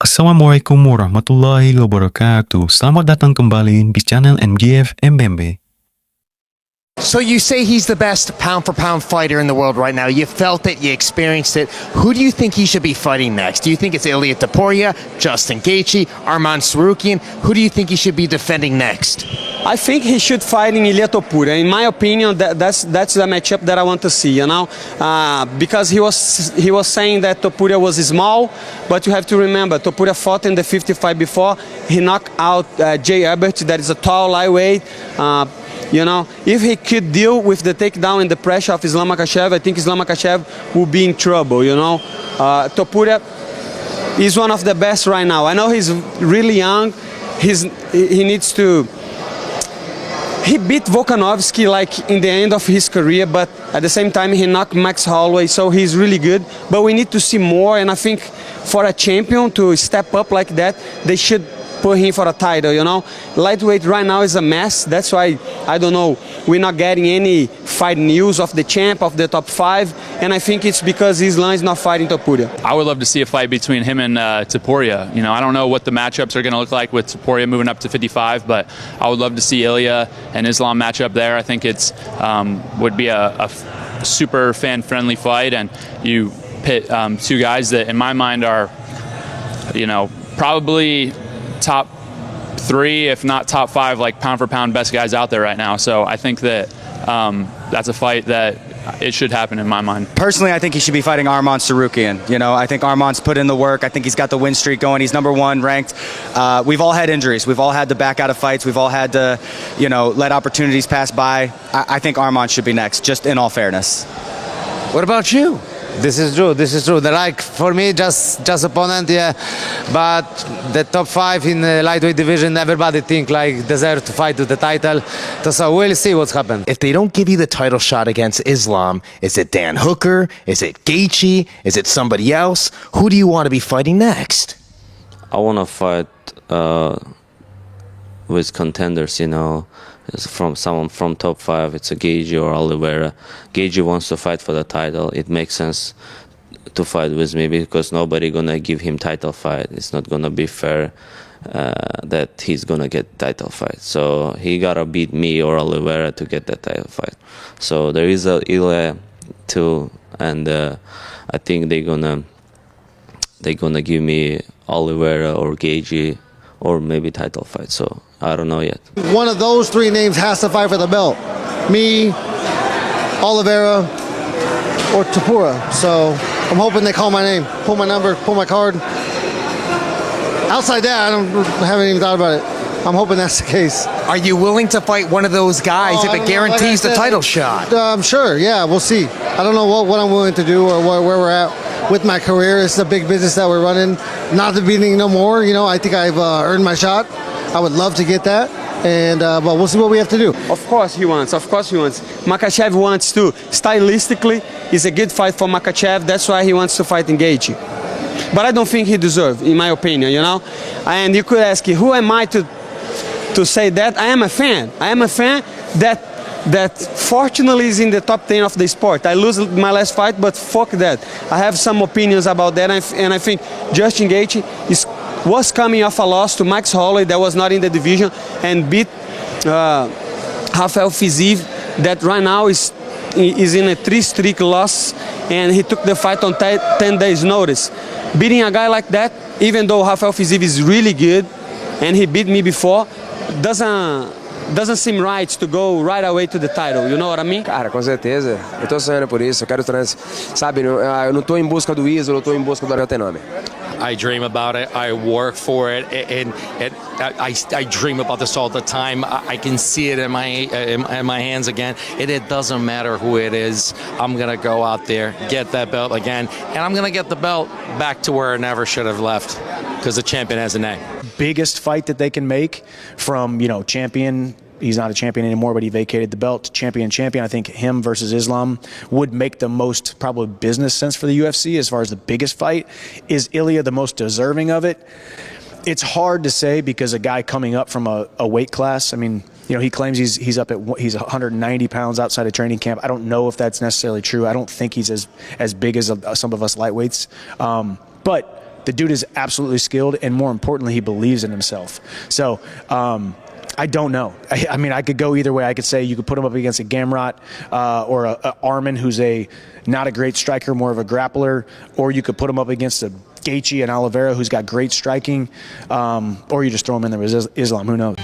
Assalamualaikum warahmatullahi wabarakatuh. Selamat datang kembali di channel MGF MMB. So you say he's the best pound-for-pound fighter in the world right now. You felt it, you experienced it. Who do you think he should be fighting next? Do you think it's Ilia Topuria, Justin Gaethje, Arman Sarukian? Who do you think he should be defending next? I think he should fight in Ilia Topuria. In my opinion, that's the matchup that I want to see. Because he was saying that Topuria was small, but you have to remember Topuria fought in the 55 before. He knocked out Jay Ebert, that is a tall lightweight. If he could deal with the takedown and the pressure of Islam Makhachev, I think Islam Makhachev will be in trouble. Topuria is one of the best right now. I know he's really young. He needs to. He beat Volkanovski like in the end of his career, but at the same time he knocked Max Holloway, so he's really good. But we need to see more, and I think for a champion to step up like that, they should put him for a title, Lightweight right now is a mess. That's why, I don't know, we're not getting any fight news of the champ, of the top 5, and I think it's because Islam is not fighting Topuria. I would love to see a fight between him and Topuria. I don't know what the matchups are going to look like with Topuria moving up to 55, but I would love to see Ilia and Islam match up there. I think it's would be a super fan-friendly fight, and you pit two guys that, in my mind, are, probably top 3, if not top 5, like pound-for-pound best guys out there right now. So I think that that's a fight that it should happen in my mind. Personally, I think he should be fighting Arman Sarukian. I think Arman's put in the work. I think he's got the win streak going. He's #1 ranked. We've all had injuries. We've all had to back out of fights. We've all had to, let opportunities pass by. I think Arman should be next, just in all fairness. What about you? This is true. For me, just opponent, yeah. But the top 5 in the lightweight division, everybody think deserve to fight to the title. So we'll see what's happened. If they don't give you the title shot against Islam, is it Dan Hooker? Is it Gaethje? Is it somebody else? Who do you want to be fighting next? I want to fight with contenders, It's from someone from top 5. It's a Gaethje or Oliveira. Gaethje wants to fight for the title. It makes sense to fight with me because nobody gonna give him title fight. It's not gonna be fair that he's gonna get title fight. So he gotta beat me or Oliveira to get that title fight. So there is a Ilia too, and I think they're gonna give me Oliveira or Gaethje or maybe title fight. So I don't know yet. One of those 3 names has to fight for the belt. Me, Oliveira, or Topuria. So I'm hoping they call my name, pull my number, pull my card. Outside that, I haven't even thought about it. I'm hoping that's the case. Are you willing to fight one of those guys if it guarantees the title shot? I'm sure, yeah, we'll see. I don't know what I'm willing to do or where we're at with my career. It's a big business that we're running. Not the beginning no more, I think I've earned my shot. I would love to get that, and but we'll see what we have to do. Of course he wants. Makhachev wants to. Stylistically, it's a good fight for Makhachev. That's why he wants to fight in Gaethje. But I don't think he deserves, in my opinion, And you could ask, who am I to say that? I am a fan. That fortunately is in the top 10 of the sport. I lose my last fight, but fuck that. I have some opinions about that, and I think Justin Gaethje was coming off a loss to Max Holloway that was not in the division and beat Rafael Fiziev that right now is in a 3-streak loss, and he took the fight on 10 days notice. Beating a guy like that, even though Rafael Fiziev is really good and he beat me before, doesn't seem right to go right away to the title, you know what I mean? Cara, com certeza. Eu tô sonhando por isso. Eu quero, sabe, eu não tô em busca do ídolo, eu tô em busca do Atenome. I dream about it. I work for it, and I dream about this all the time. I can see it in my hands again. It doesn't matter who it is. I'm gonna go out there, get that belt again, and I'm gonna get the belt back to where it never should have left, because the champion has a name. Biggest fight that they can make from champion. He's not a champion anymore, but he vacated the belt. Champion. I think him versus Islam would make the most probably business sense for the UFC as far as the biggest fight. Is Ilia the most deserving of it? It's hard to say because a guy coming up from a weight class, I mean, he claims he's 190 pounds outside of training camp. I don't know if that's necessarily true. I don't think he's as big as some of us lightweights. But the dude is absolutely skilled, and more importantly, he believes in himself. So I don't know. I mean, I could go either way. I could say you could put him up against a Gamrot or a Arman, who's not a great striker, more of a grappler, or you could put him up against a Gaethje and Oliveira, who's got great striking, or you just throw him in there with Islam. Who knows?